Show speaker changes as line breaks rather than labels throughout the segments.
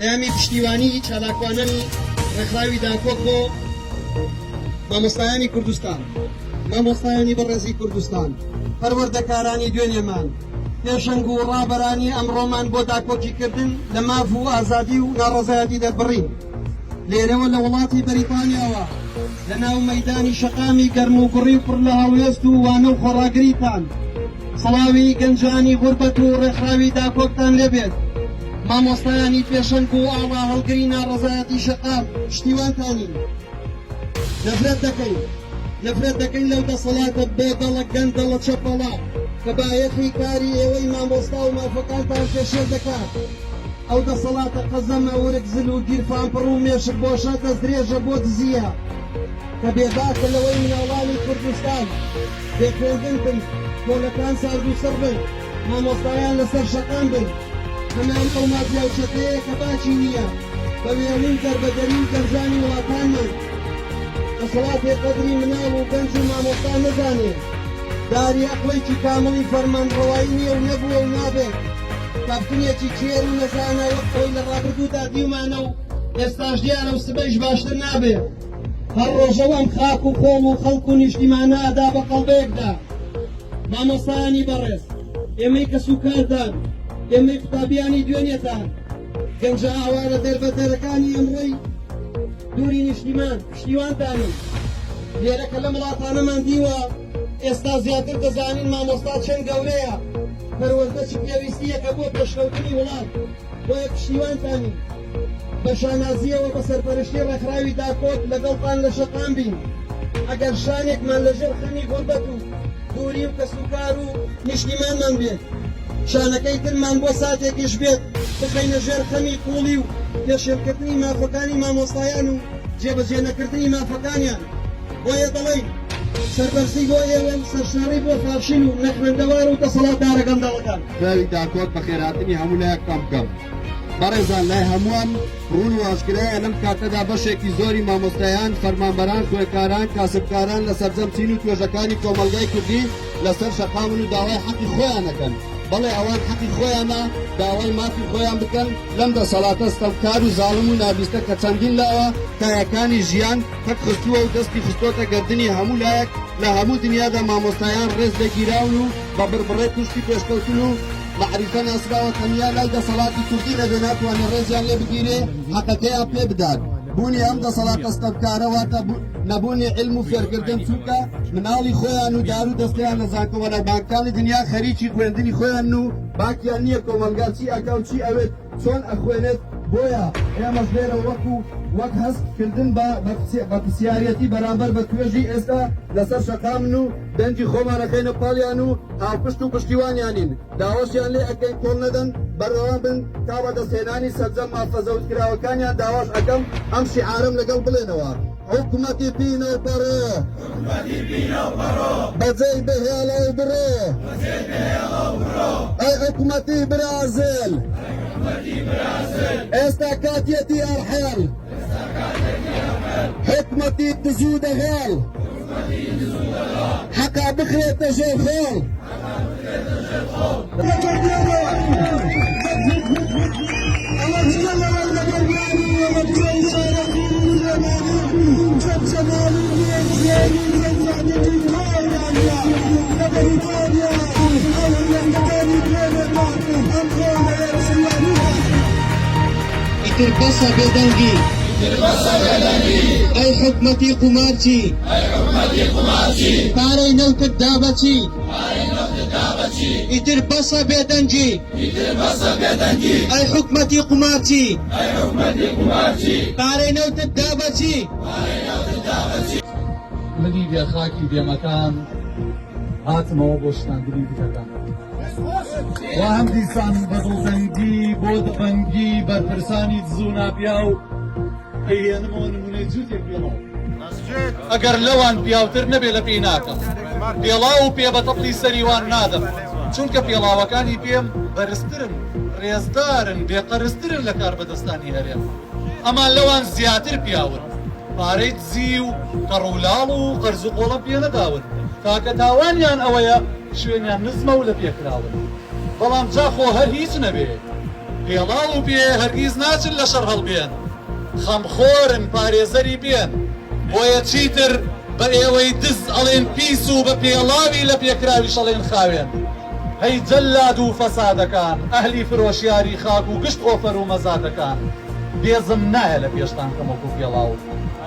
ئەیامی پشتیوانی چالاکوانەی ڕێکخراوی داکۆک بۆ مامۆستایانی کوردستان، مامۆستایانی بەڕێزی کوردستان، پەروەردەکارانی دوێنێمان، پێشەنگ و ڕابەرانی ئەمڕۆمان بۆ داکۆکیکردن لە ماف و ئازادی و ناڕەزایەتی دەربڕین. لێرەوە لە وڵاتی بەریتانیاوە لە ناو مەیدانی شەقامی گەرم و گوڕی پڕ لە هەڵوێست و وانە و خۆڕاگریتان سڵاوی گەنجانی غوربەت و ڕێکخراوی داکۆکتان لێبێت. مامۆستایانی پێشەنگ و ئاوا هەڵگری ناڕەزایەتی شەقام پشتیوانتانین. نەفرەت دەکەین لەو دەسەڵاتە بێ دەڵە گەندە لە چەپەڵا کە بایەخی کاری ئێوەی مامۆستا و مافەکانتان پێشێر دەکات. ئەو دەسەڵاتە قەزەمە ورک زل و گیرفانپڕ و مێشک بۆشە دەستدرێژە بۆ دزیە کە بێداکە لەوەی مناڵانی کوردستان بێخێزن بن، کۆلەکان سارد و سەر بن، مامۆستایان لەسەر شەقام بن. هەمان ئەو مافیاوچەتەیە کە باچی نییە بە وێڵین دەربەدەرین گەنجانی وڵاتانمان دەسەڵاتێ قەدری مناڵ و گەنج و مامۆستا نەزانێ، داری ئەقڵێکی کامڵی فەرمانڕەوایی نییە و نەبووە و نابێت. کافتنێکی چێر و نەزانە وەک خۆی لە ڕابردوودا دیومانە و ئێستاش دیارە و سبەیش باشتر نابێت. هەر ڕۆژەوە ئەم خاک و خۆڵ و خەڵک و نیشتیمانە ئەدا بە قەڵبەیەکدا. مامۆستایانی بەڕێز، ئێمەی کە سوکاردان، ئێمەی قوتابیانی دوێنێتان، گەنجە ئاوارە دەربەدەرەکانی ئەمڕۆی دووری نیشتیمان پشتیوانتانن. لێرە کە لەم وڵاتانەمان دیوە ئێستا زیاتر دەزانین مامۆستا چەند گەورەیە، پەروەردە چ پێویستیەکە بۆ پێشکەوتنی وڵات. بۆیە پشتیوانتانی بە شانازیەوە بە سەرپەرشتی ڕێکخراوی داکۆک لەگەڵتان لە شەقام بین. ئەگەر شانێکمان لەژێر خەمی غوربەت و دووری و کەسوکار و نیشتیمانمان بێت، شانەکەی ترمان بۆ ساتێکیش بێت بخەینە ژێر خەمی قوڵی و پێشێرکردنی مافەکانی مامۆستایان و جێبەجێ نەکردنی مافەکانیان. بۆیە دەڵێین سەربەرزی بۆ ئێوە و سەرشاری بۆ فاشین و نەخوێندەوار و دەسەڵاتدارە گەندەڵەکان.
خراوی داکۆک بە خێراتنی هەموو لایەک کەم بکەم. بەڕێزان، لای هەمووان ڕوون و ئاشکرایە لەم کاتەدا بەشێکی زۆری مامۆستایان، فەرمانبەران، خوێندکاران، کاسبکاران لە سەرجەمچین و توێژەکانی کۆمەلگای کوردی لەسەر شەقامن و داوای حەقی خۆیان دەکەن. بەڵێ ئەوان حەقی خۆیانە داوای مافی خۆیان بکەن لەم دەسەڵاتە ستەمکار و زاڵم و نابیستە کە چەندین لاوە تایەکانی ژیان تەک خستووە و دەستی خستۆتە گردنی هەموو لایەک لە هەموو دنیادا مامۆستایان ڕێز دەگیراون و بە بربڕێ توشتی پێشکەوتن و معریفە ناسراوە تەنیا لای دەسەڵاتی کوردی نەبێ ناتوانێت ڕێزیان لێ بگیرێ حەقەکەیان پێ بدات. بوونی ئەم دەسەڵاتە ستەمکارەواتە نەبوونی علم و فێرکردن چونکە مناڵی خۆیان و دار و دەستیان لە زانکۆمەلە بانکانی دنیا خەریکی خوێندنی خۆیان و باکیان نییە کۆمەلگا چی ئەکا و چی ئەوێت چۆن ئەخوێنێت. بۆیە ئێمەش لێرە وەک هەستکردن بە پرسیارەتی بەرامبەر بە توێژی ئێستا لەسەر شەقامن و دەنجی خۆمانەکەینە پاڵیان و هاوپشت و پشتیوانیانین. داواشیان لێ ئەکەین کۆڵ نەدەن بەردەوام بن تا بە دەستهێنانی سەرجەم مافەزەوتکراوەکانیان داواش ئەەکەم ئەم شیعارم لەگەڵ بڵێنەوە: حکومەتی پینەوپەڕۆ بەجێی بهێڵە و بڕۆ، ئەی حکومەتی برازیل ئێستا کاتیەتی ئەرحێڵ، حکومەتی دزوو دەهێڵ، حەقا بخرێتە ژێر خۆڵ. ئیتر بەسە بێدەنگی، ئەی حکومەتی قومارچی، پارەی نەوتت دابەچی. ئیتر بەسە بێدەنگی، ئەی حکومەتی قومارچی، پارەی نەوتت دابەچی.
منی بێ خاکی دێمەکان هاتمەوە بۆ شتاندنی دیکەکان و هەم دیسان بەدڵتەنگی بۆ دەبەنگی بەرپرسانی دزوو ناپیا و پێێنمەوە نمونەی جووتێک پێڵاو. ئەگەر لەوان پیاوتر نەبێ لە پێی ناکەم، پێڵاو و پێ بەتەقلی سەریوان نادەم، چونکە پێڵاوەکانی پێم بەرزترن، ڕێزدارن، بێقەرزترن لە کار بەدەستانی هەرێم. ئەمان لەوان زیاتر پیاون، پارەی دزی و کەڕوولاڵ و قەرز و قۆڵە پێ نەداون، تاکە تاوانیان ئەوەیە شوێنیان نزمە و لە پێکراون. بەڵام جاخۆ هەر هیچ نەبێ، پێڵاو و پێ هەرگیز ناچن لە شەڕ هەڵبێن خەمخۆرن پارێزەری بێن بۆیە چیتر بە ئێوەی دز ئەڵێن پیس و بە پێڵاوی لە پێکراوی شەڵێن خاوێن هەی جەلاد و فەسادەکان ئەهلی فرۆشیاری خاک و گشت ئۆفەر و مەزادەکان بێزم نایە لە پێشتان کەمەکو پێڵاو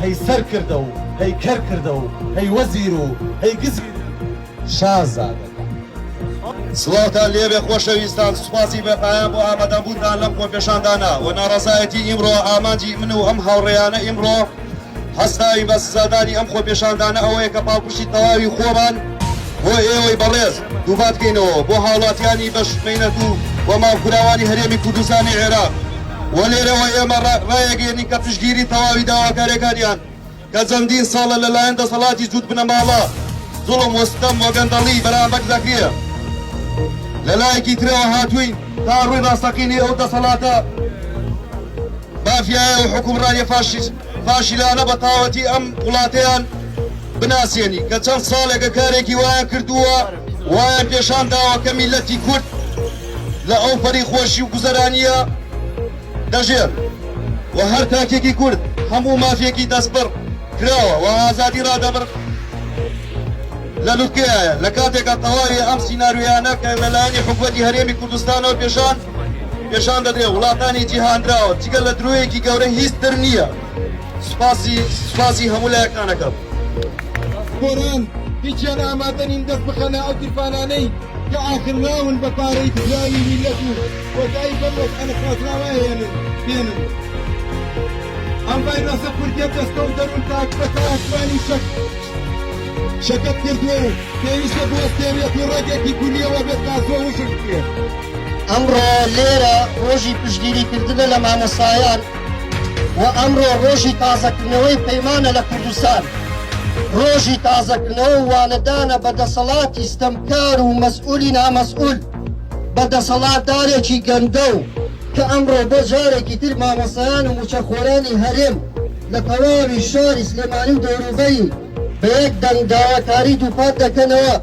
هەی سەر کردە و هەی کەر کردە و هەی وەزیر و هەی گزیر شازادەکان
سڵاوتان لێبێ خۆشەویستان سوپاسی بەپایان بۆ ئامادەبوونتان لەم خۆپێشاندانە و ناڕەزایەتی ئیمڕۆ ئامانجی من و ئەم هاوڕێیانە ئیمڕۆ هەستاوی بە سزادانی ئەم خۆپێشاندانە ئەوەیە کە پاڵپشتی تەواوی خۆمان بۆ ئێوەی بەڕێز دووباتکەینەوە بۆ هاوڵاتیانی بەشمێنەت و بۆ ماڵکوراوانی هەرێمی کوردستانی عێراق و لێرەوە ئێمە ڕایەگەێنین کە پشتگیری تەواوی داواکاریەکانیان کە چەندین ساڵە لەلایەن دەسەڵاتی جووت بنەماڵە زوڵم وەستەم و گەندەڵی بەرامبەر دەکرێ لەلایەکی ترەوە هاتووین تا ڕووی ڕاستەقینی ئەو دەسەڵاتە مافیایە و حکومڕانی فاشیلانە بە تاوەتی ئەم وڵاتەیان بناسیێنی کە چەند ساڵێکە کارێکی وایە کردووە وایە پێشان داوە کە میلەتی کورد لە ئەو پەری خۆشی و گوزەرانیە دەژێر و هەر تاکێکی کورد هەموو مافیەکی دەستبڕ کراوە و ئازادی ڕادەبڕ لە لوتکەیە لە کاتێکە تەواوی ئەم سیناریویانە کە لەلایەنی حکوومەتی هەرێمی کوردستانەوە پێشان دەدرێ وڵاتانی جیهاندراوە جگە لە درۆیەکی گەورە هیچ تر نییە سوپاسی هەموو لایەکانەکەم
گۆران هیچیان ئامادە نین دەست بخەنە ئەو تیرفانانەی کە ئاخرراون بە پارەی پراوی میلەت و کۆتایی بەمەک ئەنە خۆزراوایەنن بێنن ئەم ڤایرۆسە کوردیە دەستە و دەروون تاک بە تاکوانی شەکەت کردووە و پێویستە بوەستێنێت و ڕێگێکی کولیەوە بێت کاسۆ وشک بێت
ئەمڕۆ لێرە ڕۆژی پشتگیریکردنە لە مامۆستایان و ئەمڕۆ ڕۆژی تازەکردنەوەی پەیمانە لە کوردستان ڕۆژی تازەکردنەوە وانەدانە بە دەسەڵاتی ستەمکار و مەسئولی نامەسئول بە دەسەڵاتدارێکی گەندە و کە ئەمڕۆ بۆ جارێکی تر مامۆستایان و موچەخۆرانی هەرێم لە تەواوی شاری سلێمانی و دەوروبەری بە یەک دەنگ داواکاری دووپات دەکەنەوە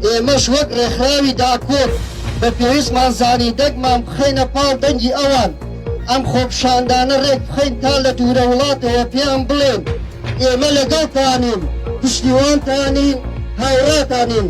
ئێمەش وەک ڕێکخراوی داکۆت بە پێویستمان زانی دەگمان بخەینە پاڵ دەنگی ئەوان ئەم خۆپشاندانە ڕێک بخەین تا لە دوورە وڵاتەوە پێیان بڵێن ئێمە لەگەڵتانین پشتیوانتانین هاوڕاتانین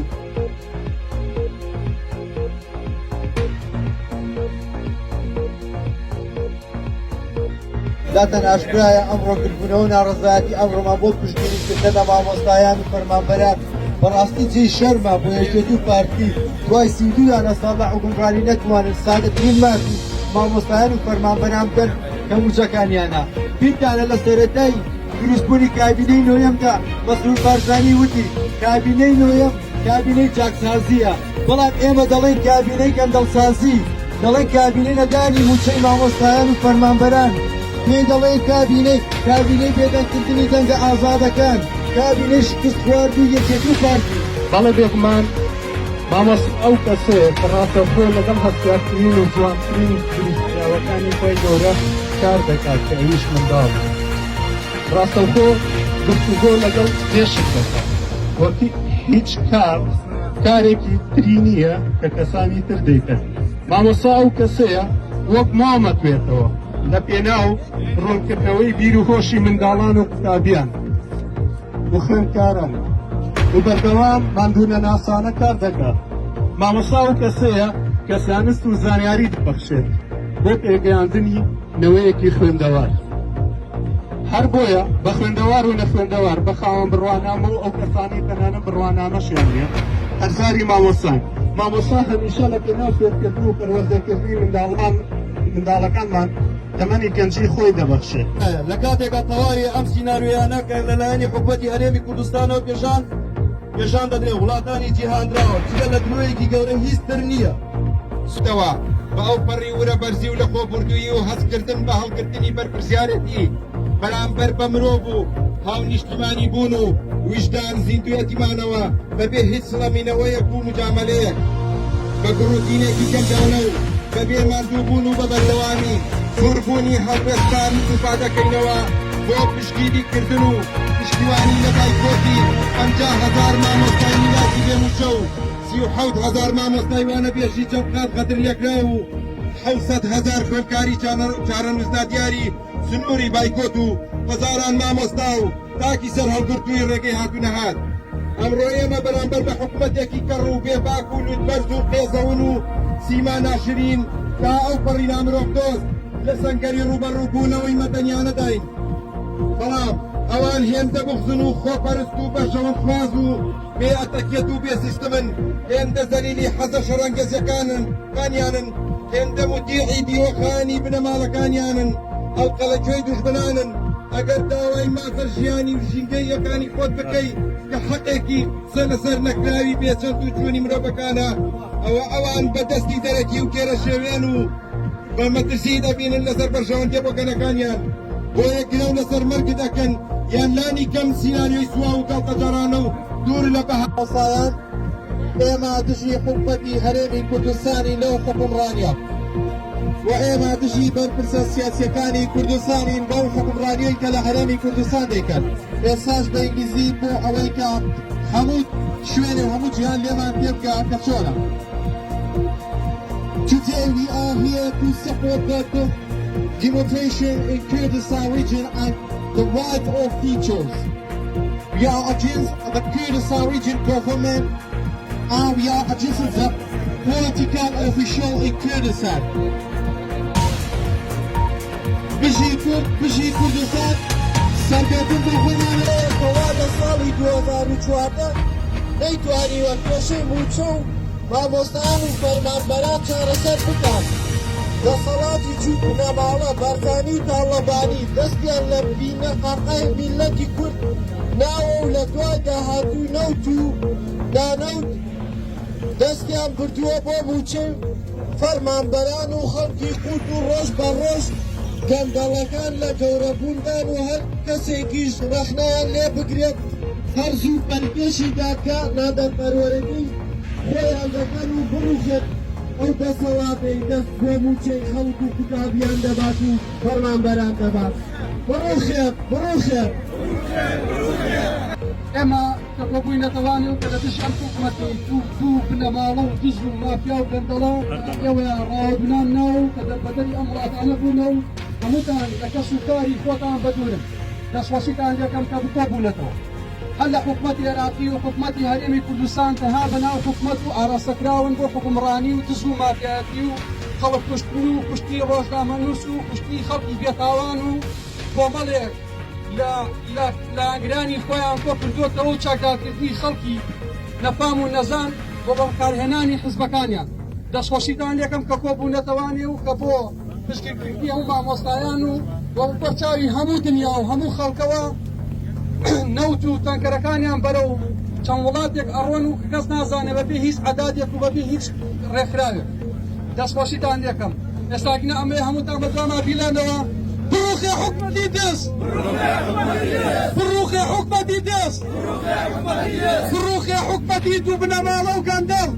داتەن ئاشکرایە ئەمڕۆ کردبوونەوە ناڕەزایەتی ئەمڕۆمان بۆ پشتگیریکردنە مامۆستایان و فەرمانبەران بەڕاستی جێی شەرمە بۆ یەکێتی و پارتی دوای 32 دانە ساڵ لە حکومڕانی نەتوانن سادەترین مافی مامۆستایان و فەرمانبەران بکەن کە موچەکانیانە بیرتانە لە سەرەتای دروستبوونی کابینەی نۆیەمدا مەسعود بارزانی وتی کابینەی نۆیەم کابینەی چاکسازیە بەڵام ئێمە دەڵێن کابینەی گەندەڵسازی دەڵێن کابینەی نەدانی موچەی مامۆستایان و فەرمانبەران پێی دەڵێن کابینەی بێدەنگکردنی دەنگە ئازادەکان کابینەی شکست خواردوو یەکێتی و پارتی
بەڵێ بێگومان مامۆستا ئەو کەسەیە کە ڕاستەوخۆ لەگەڵ هەستیارترین و جوانترین دروستکراوەکانی خۆی گەورە کار دەکات کە ئەویش منداڵ ڕاستەوخۆ گفتوگۆ لەگەڵ پێشت دەکات وەکی هیچ کارێکی تری نییە کە کەسانی تر دەیکەن مامۆستا ئەو کەسەیە وەک مامەت بێتەوە لە پێناو ڕوونکردنەوەی بیر و هۆشی منداڵان و قوتابیان و خوێندکاران و بەردەوام ماندوونە ناسانە کار دەکات مامۆستا ئەو کەسەیە کە زانست و زانیاری دەبەخشێت بۆ پێگەیاندنی نەوەیەکی خوێندەوار هەر بۆیە بە خوێندەوار و نەخوێندەوار بە خاوەن بڕوانامە و ئەو کەسانی تەنانە بڕوانامەشیان نیە هەرزاری مامۆستا هەمیشە لە پێناو فێرکردن و پەروەردەکردنی منداڵەکانمان تەمەنی گەنجی خۆی دەبەخشێت
لە کاتێکە تەواوی ئەم سیناریویانە کە لەلایەنی حکوومەتی هەرێمی کوردستانەوە پێشان دەدرێ وڵاتانی جیهاندراوە جگە لە درۆیەکی گەورە هیچ تر نییە سوتەوە بە ئەو پەڕی ورە بەرزی و لە خۆبوردووی و هەستکردن بە هەڵگرتنی بەرپرسیارەتی بەرامبەر بە مرۆڤ و هاو نیشتیمانی بوون و وجدان زیندویەتیمانەوە بەبێ هیچ سڵەمینەوەیەک و مجاملەیەک بە گڕوتینێکی کەمداونە و بەبێ ماندووبوون و بەبەردەوامی سووربوونی هەڵوێستان استیفادەکەینەوە بۆ پشتگیریکردن و پشتیوانی لەگای کۆتی 50,000 مامۆستای میلاتی بێموچە و 37,000 مامۆستای وانە بێژی جەبقات قەدر یەکرا و
700,000 خوێنکاری چارەنووسنا دیاری سنووری بایکۆت و هەزاران مامۆستا و تاکی سەر هەڵگرتووی ڕێگەی هاتوونەهات ئەمڕۆ ئێمە بەرامبەر بە حکوومەتێکی کەڕ و بێباک و لوتبەرز و قێزەون و سیما ناشرین تا ئەو پەڕینا مرۆڤدۆست لە سەنگەری ڕوبەڕووبوونەوەی مەدەنیانە داین بەڵام ئەوان هێندە بغزن و خۆپەرست و بەشەوەن خواز و بێ ئەتەکێت و بێ سیستمن هێندە زەلیلی حەزە شەڕەنگەزیەکانن کانیانن هێندە مدیعی دیوەخانی بنەماڵەکانیانن ئەڵقە لە گوێی دوژمنانن ئەگەر داوای مازەر ژیانی و ژینگەی یەکانی خۆت بکەی کە حەقێکی لەسەر نەکراوی بێچەند و چوونی مرۆڤەکانە ئەوە ئەوان بەدەستی دەرەکی و کێرە شێوێن و بە مەترسی دەبینن لەسەر بەرژەوەندی بۆکەنەکانیان بۆ یەکگرە لەسەر مەرگ دەکەن یان لانی کەم سینانیۆی سووا و گەڵتەجارانە و دوور لە
مامۆستایان ئێمە دژی حکومەتی هەرێمی کوردستانی لەو حکومڕانیە و ئێمە دژی بەرپرسە سیاسیەکانی کوردستانین بەو حکومڕانیەی کە لە هەرێمی کوردستان دەیکەن ئێساش بە ئینگلیزی بۆ ئەوەی کە هەموو شوێنێ و هەموو جیهان لێمان پێ بکە کە چۆنە. Today we are here to support the demonstration in Kurdistan region and the right of teachers. We are against the Kurdistan region government and we are against the political official in Kurdistan. بژی کوردستان سەرگەردن بوونانە کەوا لە ساڵی 2014 نەیتوانی وەکێشەی موچە و مامۆستایان و فەرمانبەران چارەسەر بکات. دەسەڵاتی چوو بنەماڵە بەرزانی و تاڵەبانی دەستیان لە بینە قەرقای میلەتی کورد ناوە و لە دوای داهاتوو نەوت و دانەوت دەستیان بردووە بۆ موچەی فەرمانبەران و خەڵکی قوت و ڕۆژ بە ڕۆژ گەندەڵەکان لە گەورەبووندان و هەر کەسێکیش رەخنەیان لێ بگرێت هەر زوو بەرپێشی داکە نادەپەروەرەی خۆیان دەکەن و بڕوخێت ئەو دەسەڵاتەی دەست بۆ موچەی خەڵک و کوتابیان دەبات و فەرمانبەران دەبات. بڕوخێت بڕوخێت
ئێمە کە کۆبووینەتەوانی و کە لە دژ ئەم حکومەتی دوو بنەماڵە و دژ و مافیا و گەندەڵە ئێوە ڕاوەدونان ناو کە دەربەدەری ئەم وڵاتانە بوونە و هەمووتان لە کەس و کاری خۆتان بەدورن دەستوەشیتان یەکەم کە بکۆبوونەتەوە هەر لە حکومەتی عێراقی و حکومەتی هەرێمی کوردستان تەنها بەناو حکومەت و ئاراستەکراون بۆ حکومڕانی و دژ و مافیایەتی و خەڵک کوشتن و کوشتی ڕۆژنامەنووس و کوشتی خەڵکی بێتاوان و کۆمەڵێک لە ئەنگرانی خۆیان کۆ کردوتەوە و چاکدارکردنی خەڵکی نەفام و نەزان بۆ بەکارهێنانی حزبەکانیان دەستخۆشیتان یەکەم کە کۆبوونەتەوانی و کە بۆ پشتگیرکردنی هەموو مامۆستایان و بۆ بەرچاوی هەموو دنیا و هەموو خەڵکەوە نەوت و تانکەرەکانیان بەرەو چەند وڵاتێک ئەڕۆن و کەس نازانێ بەبێ هیچ عەدادێک و بەبێ هیچ ڕێکخراوێک دەستخۆشیتان یەکەم ئێستاکنە ئەمێ هەمووتان بەدواما بیلانەوە بڕوخێ حکومەتی دەست بڕوخێ حکومەتی دەست بڕوخێ حکومەتی دوو بنەماڵە و گەندەڵ